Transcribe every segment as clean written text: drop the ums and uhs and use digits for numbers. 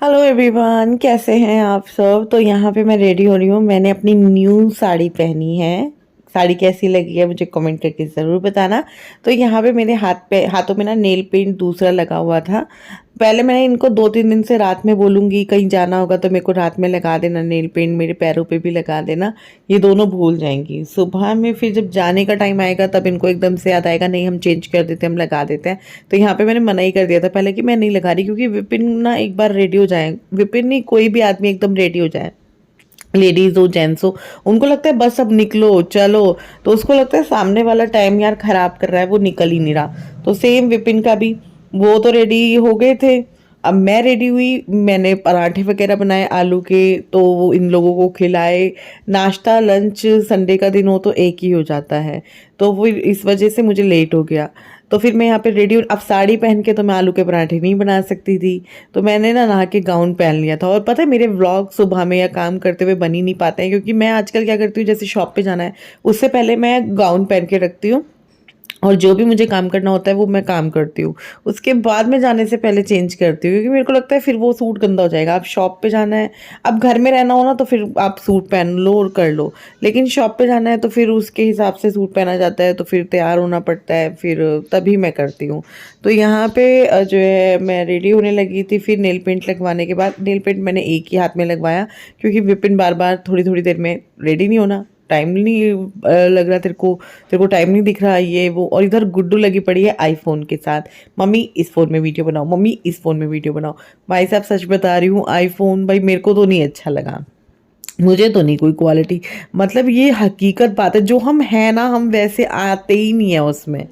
Hello everyone, कैसे हैं आप सब। तो यहाँ पे मैं रेडी हो रही हूँ। मैंने अपनी न्यू साड़ी पहनी है। साड़ी कैसी लगी है मुझे कमेंट करके ज़रूर बताना। तो यहाँ पे मेरे हाथों में ना नेल पेंट दूसरा लगा हुआ था। पहले मैंने इनको 2-3 दिन से रात में बोलूँगी कहीं जाना होगा तो मेरे को रात में लगा देना नेल पेंट, मेरे पैरों पे भी लगा देना। ये दोनों भूल जाएंगी। सुबह में फिर जब जाने का टाइम आएगा तब इनको एकदम से याद आएगा, नहीं हम चेंज कर देते, हम लगा देते हैं। तो यहाँ पे मैंने मना ही कर दिया था पहले कि मैं नहीं लगा रही, क्योंकि विपिन ना एक बार रेडी हो जाए, विपिन नहीं कोई भी आदमी एकदम रेडी हो जाए, लेडीज हो जेंट्स हो, उनको लगता है बस अब निकलो चलो। तो उसको लगता है सामने वाला टाइम यार खराब कर रहा है, वो निकल ही नहीं रहा। तो सेम विपिन का भी, वो तो रेडी हो गए थे, अब मैं रेडी हुई, मैंने पराठे वगैरह बनाए आलू के, तो वो इन लोगों को खिलाए। नाश्ता लंच संडे का दिन हो तो एक ही हो जाता है, तो वो इस वजह से मुझे लेट हो गया। तो फिर मैं यहाँ पे रेडी हूँ। अब साड़ी पहन के तो मैं आलू के पराठे नहीं बना सकती थी, तो मैंने ना नहा के गाउन पहन लिया था। और पता है मेरे व्लॉग सुबह में या काम करते हुए बन ही नहीं पाते हैं, क्योंकि मैं आजकल क्या करती हूँ, जैसे शॉप पे जाना है उससे पहले मैं गाउन पहन के रखती हूँ, और जो भी मुझे काम करना होता है वो मैं काम करती हूँ। उसके बाद में जाने से पहले चेंज करती हूँ, क्योंकि मेरे को लगता है फिर वो सूट गंदा हो जाएगा। अब शॉप पे जाना है, अब घर में रहना हो ना तो फिर आप सूट पहन लो और कर लो, लेकिन शॉप पे जाना है तो फिर उसके हिसाब से सूट पहना जाता है, तो फिर तैयार होना पड़ता है, फिर तभी मैं करती हूँ। तो यहाँ पे जो है मैं रेडी होने लगी थी। फिर नेल पेंट लगवाने के बाद, नेल पेंट मैंने एक ही हाथ में लगवाया, क्योंकि विपिन बार बार थोड़ी थोड़ी देर में रेडी नहीं होना, टाइम नहीं लग रहा तेरे को टाइम नहीं दिख रहा ये वो। और इधर गुड्डू लगी पड़ी है आईफोन के साथ, मम्मी इस फ़ोन में वीडियो बनाओ, मम्मी इस फ़ोन में वीडियो बनाओ। भाई साहब सच बता रही हूँ, आईफोन भाई मेरे को तो नहीं अच्छा लगा, मुझे तो नहीं कोई क्वालिटी, मतलब ये हकीकत बात है, जो हम हैं ना हम वैसे आते ही नहीं है उसमें।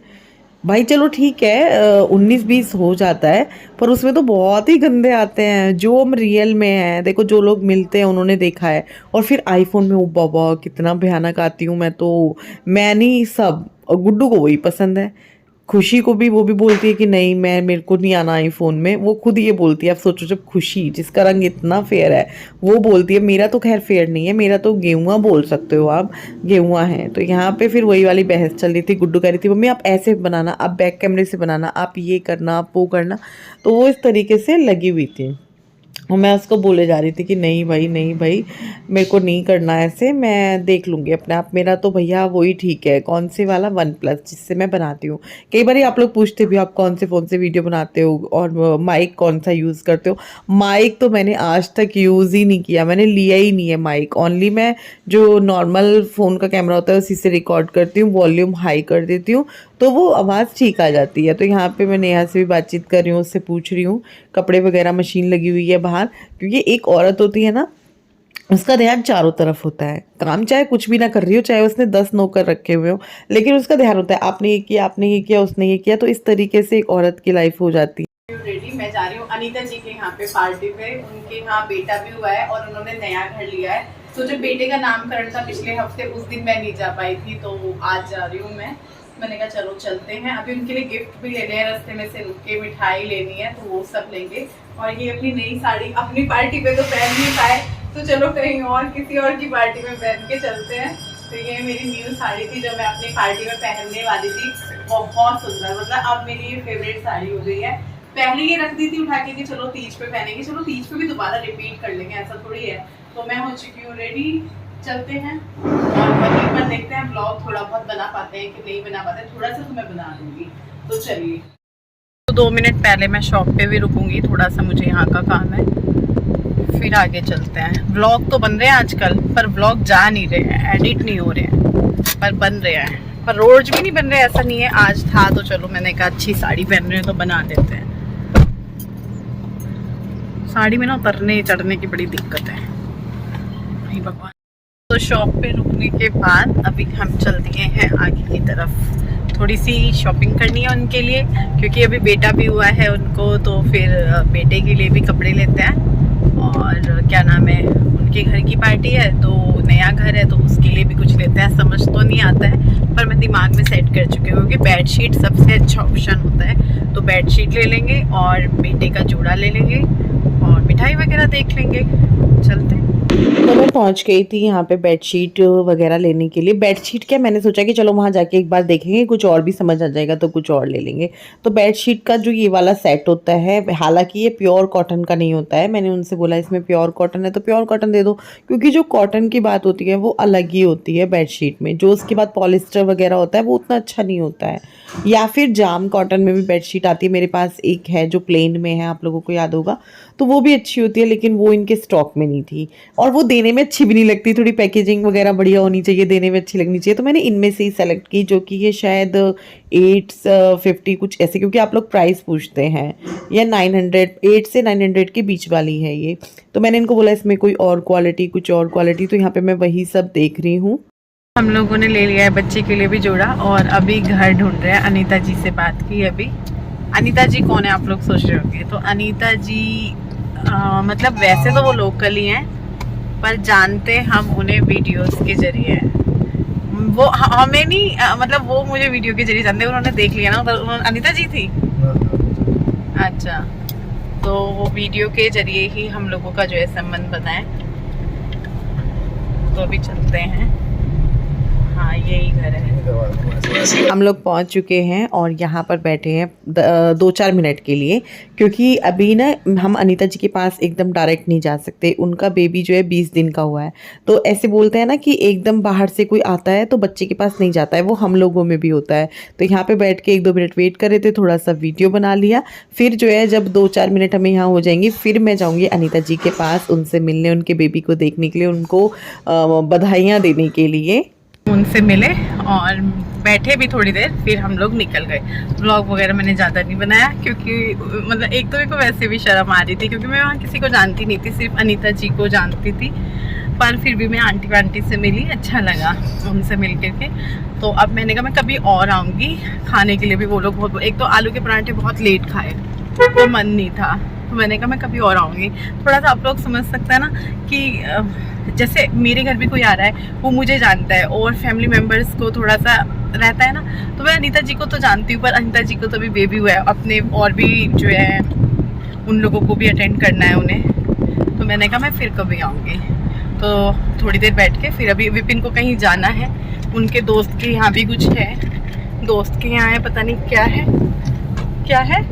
भाई चलो ठीक है 19-20 हो जाता है, पर उसमें तो बहुत ही गंदे आते हैं जो हम रियल में हैं। देखो जो लोग मिलते हैं उन्होंने देखा है। और फिर आईफोन में ओ बाबा कितना भयानक आती हूँ मैं तो। मैं नहीं सब, और गुड्डू को वही पसंद है, खुशी को भी, वो भी बोलती है कि नहीं मैं, मेरे को नहीं आना आईफोन में, वो खुद ये बोलती है। आप सोचो जब खुशी जिसका रंग इतना फेयर है वो बोलती है, मेरा तो खैर फेयर नहीं है, मेरा तो गेहुआ बोल सकते हो आप, गेहुआ है। तो यहाँ पे फिर वही वाली बहस चल रही थी। गुड्डू कह रही थी मम्मी आप ऐसे बनाना, आप बैक कैमरे से बनाना, आप ये करना, आप वो करना। तो वो इस तरीके से लगी हुई थी, और मैं उसको बोले जा रही थी कि नहीं भाई नहीं भाई, मेरे को नहीं करना ऐसे, मैं देख लूँगी अपने आप। मेरा तो भैया वही ठीक है, कौन से वाला OnePlus जिससे मैं बनाती हूँ। कई बार आप लोग पूछते भी आप कौन से फ़ोन से वीडियो बनाते हो और माइक कौन सा यूज़ करते हो। माइक तो मैंने आज तक यूज़ ही नहीं किया, मैंने लिया ही नहीं है माइक। ओनली मैं जो नॉर्मल फ़ोन का कैमरा होता है उसी से रिकॉर्ड करती हूँ, वॉल्यूम हाई कर देती हूँ तो वो आवाज़ ठीक आ जाती है। तो यहाँ पे मैं नेहा से भी बातचीत कर रही हूँ, उससे पूछ रही हूँ, कपड़े वगैरह मशीन लगी हुई है बाहर, क्योंकि एक औरत होती है ना उसका ध्यान चारों तरफ होता है। काम चाहे कुछ भी ना कर रही हो, चाहे उसने 10 नौकर रखे हुए हो, लेकिन उसका ध्यान होता है आपने ये किया, आपने ये किया, उसने ये किया। तो इस तरीके से एक औरत की लाइफ हो जाती है। रेडी मैं जा रही हूँ अनीता जी के यहाँ पे पार्टी पे। उनके यहाँ बेटा भी हुआ है और उन्होंने नया घर लिया है, तो जब बेटे का नामकरण था पिछले हफ्ते उस दिन मैं नहीं जा पाई थी, तो आज जा रही हूँ मैं। मैंने कहा चलो चलते हैं। अभी उनके लिए गिफ्ट भी लेने हैं, रास्ते में से रुक के मिठाई लेनी है तो वो सब लेंगे। और ये अपनी नई साड़ी अपनी पार्टी पे तो पहन नहीं पाए, तो चलो कहीं और किसी और की पार्टी में पहन के चलते हैं। तो ये मेरी न्यू साड़ी थी जो मैं अपनी पार्टी में पहनने वाली थी, बहुत सुंदर, मतलब अब मेरी ये फेवरेट साड़ी हो गई है। पहले ये रख दी थी उठा के कि चलो तीज पे पहनेंगे, चलो तीज पे भी दोबारा रिपीट कर लेंगे, ऐसा थोड़ी है। तो मैं हो चुकी हूँ रेडी, चलते हैं और वहीं पर देखते हैं ब्लॉग थोड़ा बहुत बना पाते हैं कि नहीं बना पाते, थोड़ा सा तो मैं बना लूँगी। तो चलिए, तो 2 मिनट पहले मैं शॉप पे भी रुकूंगी, थोड़ा सा मुझे यहाँ का काम है, फिर आगे चलते हैं। व्लॉग तो बन रहे हैं आजकल, पर व्लॉग जा नहीं रहे हैं, एडिट नहीं हो रहे हैं, पर बन रहे हैं। पर रोज भी नहीं बन रहे, ऐसा नहीं है। आज था तो चलो मैंने कहा अच्छी साड़ी पहन रहे हैं तो बना देते हैं। साड़ी में ना उतरने चढ़ने की बड़ी दिक्कत है, नहीं भगवान। तो शॉप पे रुकने के बाद अभी हम चल दिए हैं आगे की तरफ। थोड़ी सी शॉपिंग करनी है उनके लिए, क्योंकि अभी बेटा भी हुआ है उनको, तो फिर बेटे के लिए भी कपड़े लेते हैं। और क्या नाम है, उनके घर की पार्टी है तो नया घर है तो उसके लिए भी कुछ लेते हैं। समझ तो नहीं आता है पर मैं दिमाग में सेट कर चुकी हूँ, क्योंकि बेडशीट सबसे अच्छा ऑप्शन होता है। तो बेडशीट ले लेंगे और बेटे का जोड़ा ले लेंगे और मिठाई वगैरह देख लेंगे। चलते हैं। तो मैं पहुंच गई थी यहाँ पे बेडशीट वगैरह लेने के लिए। बेडशीट क्या, मैंने सोचा कि चलो वहाँ जाके एक बार देखेंगे, कुछ और भी समझ आ जाएगा तो कुछ और ले लेंगे। तो बेडशीट का जो ये वाला सेट होता है, हालांकि ये प्योर कॉटन का नहीं होता है। मैंने उनसे बोला इसमें प्योर कॉटन है तो प्योर कॉटन दे दो, क्योंकि जो कॉटन की बात होती है वो अलग ही होती है बेडशीट में। जो उसके बाद पॉलिस्टर वगैरह होता है वो उतना अच्छा नहीं होता है। या फिर जाम कॉटन में भी बेडशीट आती है, मेरे पास एक है जो प्लेन में है, आप लोगों को याद होगा, तो वो भी अच्छी होती है, लेकिन वो इनके स्टॉक में नहीं थी और वो देने में अच्छी भी नहीं लगती। थोड़ी पैकेजिंग वगैरह बढ़िया होनी चाहिए, देने में अच्छी लगनी चाहिए। तो मैंने इनमें से ही सेलेक्ट की, जो कि ये शायद 850 कुछ ऐसे, क्योंकि आप लोग प्राइस पूछते हैं, या 900, 8 से 900 के बीच वाली है ये। तो मैंने इनको बोला इसमें कोई और क्वालिटी, कुछ और क्वालिटी, तो यहाँ पे मैं वही सब देख रही हूँ। हम लोगों ने ले लिया है बच्चे के लिए भी जोड़ा और अभी घर ढूंढ रहे हैं। अनीता जी से बात की अभी। अनीता जी कौन है आप लोग सोच रहे होंगे, तो अनीता जी मतलब वैसे तो वो लोकल ही हैं, पर जानते हम उन्हें वीडियोस के जरिए हैं। वो हमें नहीं मतलब वो मुझे वीडियो के जरिए जानते हैं। उन्होंने देख लिया ना, तो अनीता जी थी। अच्छा, तो वो वीडियो के जरिए ही हम लोगों का जो है संबंध बनाए। तो अभी चलते हैं। हाँ, यही घर है। हम लोग पहुंच चुके हैं और यहाँ पर बैठे हैं 2-4 मिनट के लिए, क्योंकि अभी ना हम अनीता जी के पास एकदम डायरेक्ट नहीं जा सकते। उनका बेबी जो है 20 दिन का हुआ है, तो ऐसे बोलते हैं ना कि एकदम बाहर से कोई आता है तो बच्चे के पास नहीं जाता है, वो हम लोगों में भी होता है। तो यहाँ पे बैठ के 1-2 मिनट वेट कर रहे थे, थोड़ा सा वीडियो बना लिया। फिर जो है जब 2-4 मिनट हमें यहाँ हो जाएंगे, फिर मैं जाऊँगी अनीता जी के पास, उनसे मिलने, उनके बेबी को देखने के लिए, उनको बधाइयाँ देने के लिए। उनसे मिले और बैठे भी थोड़ी देर, फिर हम लोग निकल गए। व्लॉग वगैरह मैंने ज़्यादा नहीं बनाया, क्योंकि मतलब एक तो मेरे को वैसे भी शर्म आ रही थी, क्योंकि मैं वहाँ किसी को जानती नहीं थी, सिर्फ अनीता जी को जानती थी। पर फिर भी मैं आंटी से मिली, अच्छा लगा उनसे मिल करके। तो अब मैंने कहा मैं कभी और आऊँगी खाने के लिए भी। वो लोग बहुत, एक तो आलू के पराठे बहुत लेट खाए तो मन नहीं था, तो मैंने कहा मैं कभी और आऊँगी। थोड़ा सा आप लोग समझ सकते हैं ना कि जैसे मेरे घर भी कोई आ रहा है, वो मुझे जानता है, और फैमिली मेम्बर्स को थोड़ा सा रहता है ना। तो मैं अनीता जी को तो जानती हूँ, पर अनीता जी को तो अभी बेबी हुआ है अपने, और भी जो है उन लोगों को भी अटेंड करना है उन्हें। तो मैंने कहा मैं फिर कभी आऊँगी। तो थोड़ी देर बैठ के फिर अभी विपिन को कहीं जाना है, उनके दोस्त के यहाँ भी कुछ है, दोस्त के यहाँ है, पता नहीं क्या है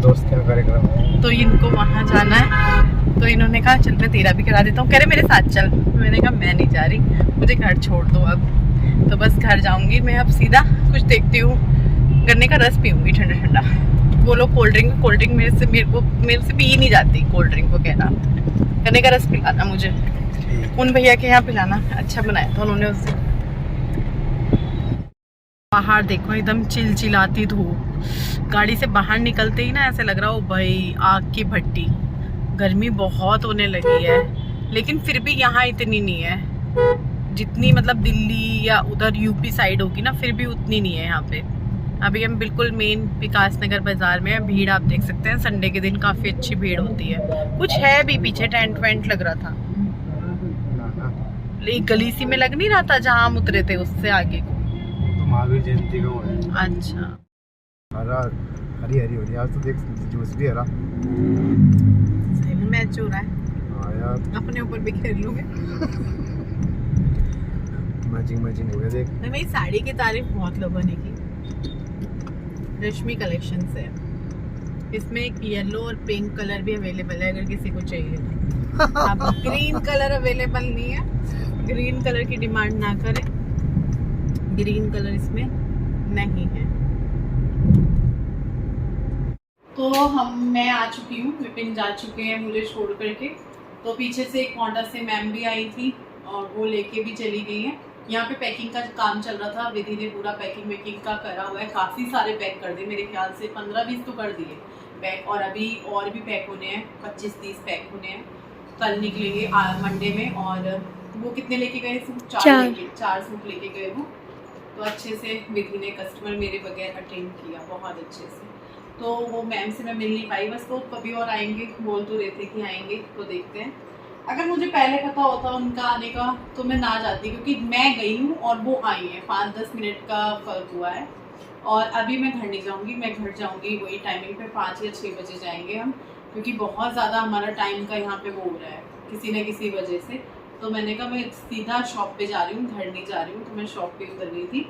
दोस्त का कार्यक्रम है, तो इनको वहाँ जाना है। तो इन्होंने कहा चल मैं तेरा भी करा देता हूँ, कह रहे मेरे साथ चल। मैंने कहा मैं नहीं जा रही, मुझे घर छोड़ दो अब। तो बस घर जाऊंगी मैं अब सीधा, कुछ देखती हूँ, गन्ने का रस पीऊंगी ठंडा ठंडा। वो लोग कोल्ड ड्रिंक मेरे से पी ही नहीं जाती कोल्ड ड्रिंक, वो कहना गन्ने का रस पिलाना मुझे, उन भैया के यहाँ पिलाना, अच्छा बनाया था उन्होंने उससे। बाहर देखो एकदम चिलचिलाती धूप, गाड़ी से बाहर निकलते ही ना ऐसे लग रहा हो भाई आग की भट्टी। गर्मी बहुत होने लगी है, लेकिन फिर भी यहाँ इतनी नहीं है जितनी मतलब दिल्ली या उधर यूपी साइड होगी ना, फिर भी उतनी नहीं है यहाँ पे। अभी हम बिल्कुल मेन विकास नगर बाजार में है। भीड़ आप देख सकते हैं, संडे के दिन काफ़ी अच्छी भीड़ होती है। कुछ है भी पीछे, टेंट वेंट लग रहा था, एक गली सी में लग नहीं रहा था जहाँ हम उतरे थे, उससे आगे को तो महावीर जयंती का वो है। अच्छा, हरा हरी हरी हो रही है आज तो, देख जूस भी हरा। मैच हो रहा है, हाँ यार, अपने ऊपर भी खेल लोगे। मैचिंग हो गया देख। मेरी साड़ी की तारीफ बहुत लोगों ने की, रश्मि कलेक्शन से। इसमें एक येलो और पिंक कलर भी अवेलेबल है अगर किसी को चाहिए तो। अब ग्रीन कलर अवेलेबल नहीं है, ग्रीन कलर की डिमांड ना करें, ग्रीन कलर इसमें नहीं है। तो मैं आ चुकी हूँ, विपिन जा चुके हैं मुझे छोड़ करके। तो पीछे से एक होंडा से मैम भी आई थी और वो लेके भी चली गई है। यहाँ पे पैकिंग का काम चल रहा था, विधि ने पूरा पैकिंग वेकिंग का करा हुआ है, काफ़ी सारे पैक कर दिए, मेरे ख्याल से 15-20 तो कर दिए पैक, और अभी और भी पैक होने हैं, 25-30 पैक होने हैं। कल निकलेंगे मंडे में। और वो कितने लेके गए सूट? 4 सूट लेके गए वो। तो अच्छे से विधि ने कस्टमर मेरे बगैर अटेंड किया, बहुत अच्छे से। तो वो मैम से मैं मिल नहीं पाई, बस वो कभी और आएंगे, बोल तो रहे थे कि आएंगे, तो देखते हैं। अगर मुझे पहले पता होता उनका आने का तो मैं ना जाती, क्योंकि मैं गई हूँ और वो आई है, 5-10 मिनट का फ़र्क हुआ है। और अभी मैं घर नहीं जाऊँगी, मैं घर जाऊँगी वही टाइमिंग पे, 5 या 6 बजे जाएंगे हम, क्योंकि बहुत ज़्यादा हमारा टाइम का यहाँ पे वो हो रहा है किसी न किसी वजह से। तो मैंने कहा मैं सीधा शॉप पे जा रही हूँ, घर नहीं जा रही हूँ, तो मैं शॉप पे उतर गई थी।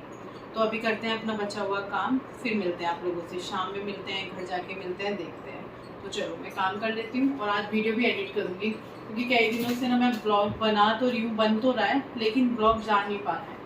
तो अभी करते हैं अपना बचा हुआ काम, फिर मिलते हैं आप लोगों से, शाम में मिलते हैं, घर जाके मिलते हैं, देखते हैं। तो चलो मैं काम कर लेती हूँ और आज वीडियो भी एडिट करूँगी, क्योंकि कई दिनों से ना मैं ब्लॉग बना तो रही हूँ, बन तो रहा है, लेकिन ब्लॉग जा नहीं पा रहा है।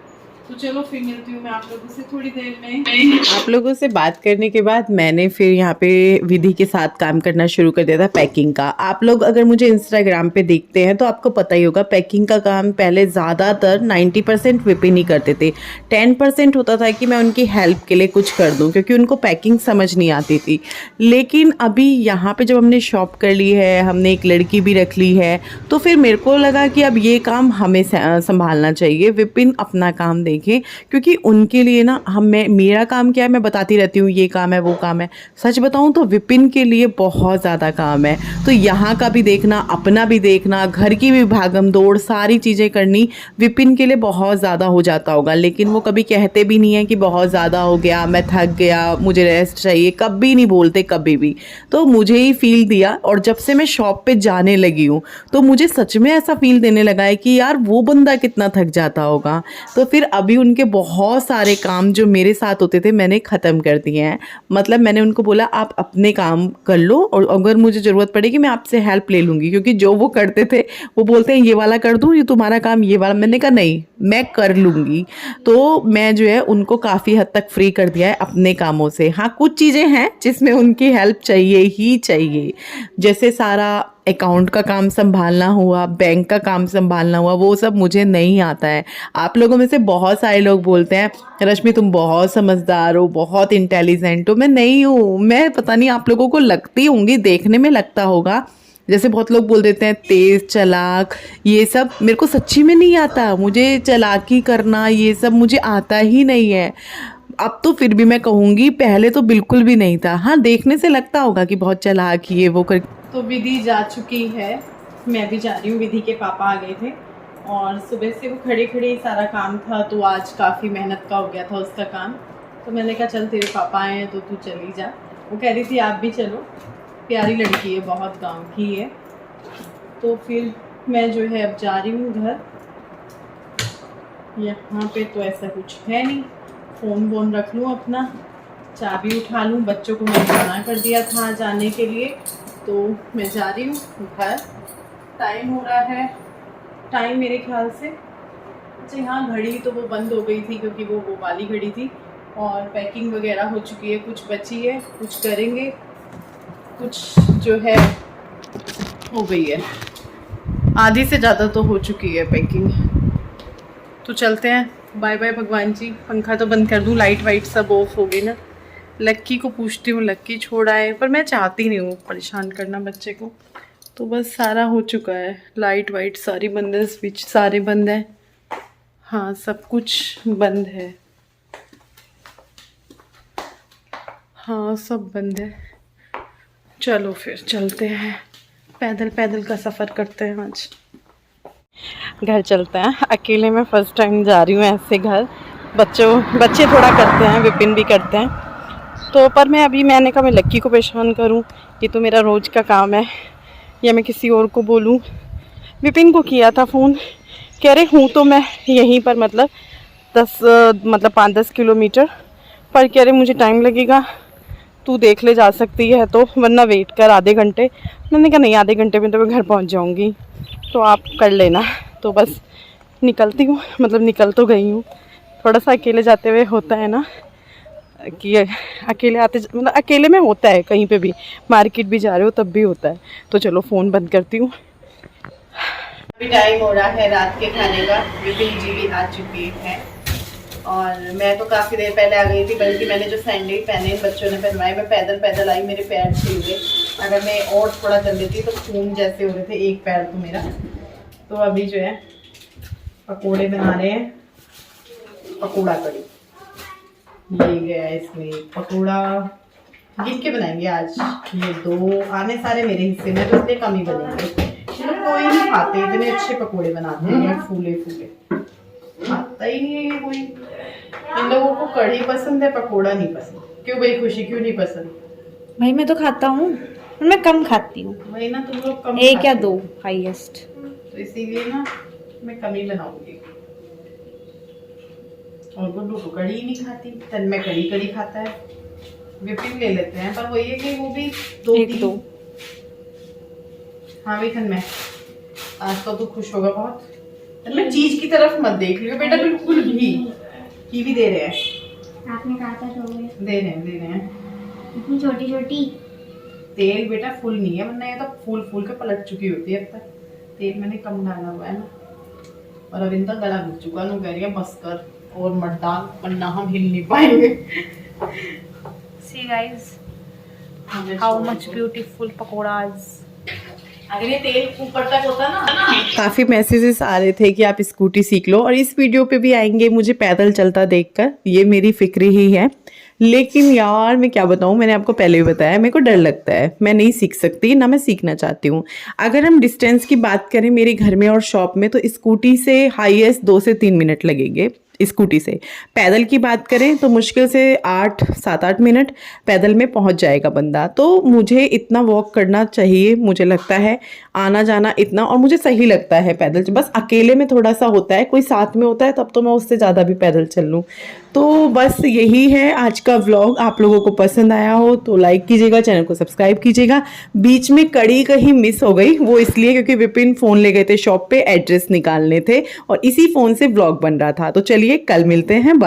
तो चलो फिर मिलती हूँ मैं आप लोगों से थोड़ी देर में। आप लोगों से बात करने के बाद मैंने फिर यहाँ पे विधि के साथ काम करना शुरू कर दिया था पैकिंग का। आप लोग अगर मुझे इंस्टाग्राम पे देखते हैं तो आपको पता ही होगा, पैकिंग का काम पहले ज़्यादातर 90% विपिन ही करते थे। 10% होता था कि मैं उनकी हेल्प के लिए कुछ कर दूँ, क्योंकि उनको पैकिंग समझ नहीं आती थी। लेकिन अभी यहाँ पे जब हमने शॉप कर ली है, हमने एक लड़की भी रख ली है, तो फिर मेरे को लगा कि अब ये काम हमें संभालना चाहिए, विपिन अपना काम देखें। क्योंकि उनके लिए ना मेरा काम क्या है, मैं बताती रहती हूँ ये काम है वो काम है। सच बताऊँ तो विपिन के लिए बहुत ज़्यादा काम है। तो यहाँ का भी देखना, अपना भी देखना, घर की भी भागम दौड़, सारी चीज़ें करनी विपिन के लिए बहुत ज़्यादा हो जाता होगा। लेकिन वो कभी कहते भी नहीं है कि बहुत ज़्यादा हो गया, मैं थक गया, मुझे रेस्ट चाहिए, कभी नहीं बोलते कभी भी। तो मुझे ही फील दिया, और जब से मैं शॉप पे जाने लगी हूँ तो मुझे सच में ऐसा फील देने लगा है कि यार वो बंदा कितना थक जाता होगा। तो फिर अभी उनके बहुत सारे काम जो मेरे साथ होते थे मैंने ख़त्म कर दिए हैं। मतलब मैंने उनको बोला आप अपने काम कर लो, और अगर मुझे ज़रूरत पड़ेगी मैं आपसे हेल्प ले लूँगी, क्योंकि जो वो करते थे वो बोलते हैं ये वाला कर दूँ, ये तुम्हारा काम ये वाला। मैंने कहा नहीं, मैं कर लूँगी। तो मैं जो है उनको काफ़ी हद तक फ्री कर दिया है अपने कामों से। हाँ, कुछ चीज़ें हैं जिसमें उनकी हेल्प चाहिए ही चाहिए, जैसे सारा अकाउंट का काम संभालना हुआ, बैंक का काम संभालना हुआ, वो सब मुझे नहीं आता है। आप लोगों में से बहुत सारे लोग बोलते हैं रश्मि तुम बहुत समझदार हो, बहुत इंटेलिजेंट हो। मैं नहीं हूँ, मैं पता नहीं आप लोगों को लगती होंगी, देखने में लगता होगा, जैसे बहुत लोग बोल देते हैं तेज चालाक, ये सब मेरे को सच्ची में नहीं आता। मुझे चालाकी करना ये सब मुझे आता ही नहीं है। अब तो फिर भी मैं कहूँगी, पहले तो बिल्कुल भी नहीं था। हाँ, देखने से लगता होगा कि बहुत चालाक ये वो कर। तो विधि जा चुकी है, मैं भी जा रही हूँ। विधि के पापा आ गए थे और सुबह से वो खड़े खड़े सारा काम था, तो आज काफ़ी मेहनत का हो गया था उसका काम। तो मैंने कहा चल तेरे पापा आए हैं तो तू चली जा। वो कह रही थी आप भी चलो, प्यारी लड़की है, बहुत गाँव की है। तो फिर मैं जो है अब जा रही हूँ घर। यहाँ पे तो ऐसा कुछ है नहीं, फ़ोन वोन रख लूँ अपना, चाबी उठा लूँ। बच्चों को मैंने मना कर दिया था जाने के लिए, तो मैं जा रही हूँ घर। टाइम हो रहा है, टाइम मेरे ख्याल से, अच्छा हाँ घड़ी तो वो बंद हो गई थी, क्योंकि वो वाली घड़ी थी। और पैकिंग वगैरह हो चुकी है, कुछ बची है, कुछ करेंगे, कुछ जो है हो गई है, आधी से ज़्यादा तो हो चुकी है पैकिंग। तो चलते हैं, बाय बाय भगवान जी। पंखा तो बंद कर दूँ, लाइट वाइट सब ऑफ हो गई ना। लक्की को पूछती हूँ, लक्की छोड़ आए, पर मैं चाहती नहीं हूँ परेशान करना बच्चे को। तो बस सारा हो चुका है, लाइट वाइट सारी बंद है, स्विच सारे बंद हैं, हाँ सब कुछ बंद है, हाँ सब बंद है। चलो फिर चलते हैं, पैदल पैदल का सफ़र करते हैं। आज घर चलते हैं, अकेले मैं फ़र्स्ट टाइम जा रही हूँ ऐसे घर। बच्चे थोड़ा करते हैं, विपिन भी करते हैं। तो पर मैंने कहा मैं लक्की को परेशान करूं, ये तो मेरा रोज़ का काम है, या मैं किसी और को बोलूं। विपिन को किया था फ़ोन, कह रहे हूँ तो मैं यहीं पर, मतलब 5-10 किलोमीटर, पर कह रहे मुझे टाइम लगेगा, तू देख ले जा सकती है तो, वरना वेट कर आधे घंटे। मैंने कहा नहीं, आधे घंटे में तो मैं घर पहुँच जाऊँगी, तो आप कर लेना। तो बस निकलती हूँ, मतलब निकल तो गई हूँ। थोड़ा सा अकेले जाते हुए होता है ना कि अकेले मतलब अकेले में होता है, कहीं पे भी मार्केट भी जा रहे हो तब भी होता है। तो चलो फ़ोन बंद करती हूँ। अभी टाइम हो रहा है रात के खाने का, विपिन जी भी आ चुकी है और मैं तो काफ़ी देर पहले आ गई थी, बल्कि मैंने जो सैंडल पहने बच्चों ने पहनवाए, मैं पैदल पैदल आई, मेरे पैर छिल गए। अगर मैं और थोड़ा चल देती तो खून जैसे हो रहे थे, एक पैर तो मेरा। तो अभी जो है पकोड़े बना रहे हैं, पकोड़ा कड़ी ये गया इसमें पकोड़ा, गिन के बनाएंगे आज। ये 2 आने सारे मेरे हिस्से में, तो इसलिए कम ही बनेंगे। चलो कोई नहीं खाते, इतने अच्छे पकोड़े बनाते हैं, फूले फूले, खाता ही नहीं है ये कोई। इन लोगों को कढ़ी पसंद है, पकोड़ा नहीं पसंद। क्यों भाई खुशी, क्यों नहीं पसंद? भाई मैं तो खाता हूँ, मैं कम खाती हूँ, वही ना, तुम लोग कम 1 या 2 हाईएस्ट। तो इसीलिए ना मैं कम ही बनाऊंगी। और गुड्डू तो कड़ी नहीं खाती, तन में कड़ी कड़ी खाता है। विपिन ले लेते हैं, पर वही है कि वो भी दो। हाँ भी तन में आज तो तू खुश होगा बहुत। तन में चीज की तरफ मत देख लियो बेटा, बिल्कुल भी दे रहे हैं। आपने कहा था तो दे रहे हैं इतनी छोटी छोटी। तेल बेटा फुल नहीं है, वरना ये तो फूल के पलट चुकी होती है। अब तक तेल मैंने कम डाला हुआ है ना। और अब इनका गला घुट चुका, नु कह रही है बस कर और मत डाल, वरना हम हिल नहीं पाएंगे। See guys, how much beautiful pakoras. अगर ये तेल ऊपर तक होता ना काफ़ी मैसेजेस आ रहे थे कि आप स्कूटी सीख लो, और इस वीडियो पे भी आएंगे मुझे पैदल चलता देखकर, ये मेरी फिक्र ही है। लेकिन यार मैं क्या बताऊँ, मैंने आपको पहले भी बताया मेरे को डर लगता है, मैं नहीं सीख सकती, ना मैं सीखना चाहती हूँ। अगर हम डिस्टेंस की बात करें मेरे घर में और शॉप में, तो स्कूटी से हाईएस्ट 2 से 3 मिनट लगेंगे स्कूटी से। पैदल की बात करें तो मुश्किल से 7-8 मिनट पैदल में पहुंच जाएगा बंदा। तो मुझे इतना वॉक करना चाहिए, मुझे लगता है आना जाना इतना, और मुझे सही लगता है पैदल। बस अकेले में थोड़ा सा होता है, कोई साथ में होता है तब तो मैं उससे ज़्यादा भी पैदल चल लूँ। तो बस यही है आज का व्लॉग। आप लोगों को पसंद आया हो तो लाइक कीजिएगा, चैनल को सब्सक्राइब कीजिएगा। बीच में कड़ी कहीं मिस हो गई, वो इसलिए क्योंकि विपिन फ़ोन ले गए थे शॉप पे, एड्रेस निकालने थे और इसी फ़ोन से व्लॉग बन रहा था। तो चलिए कल मिलते हैं, बाय।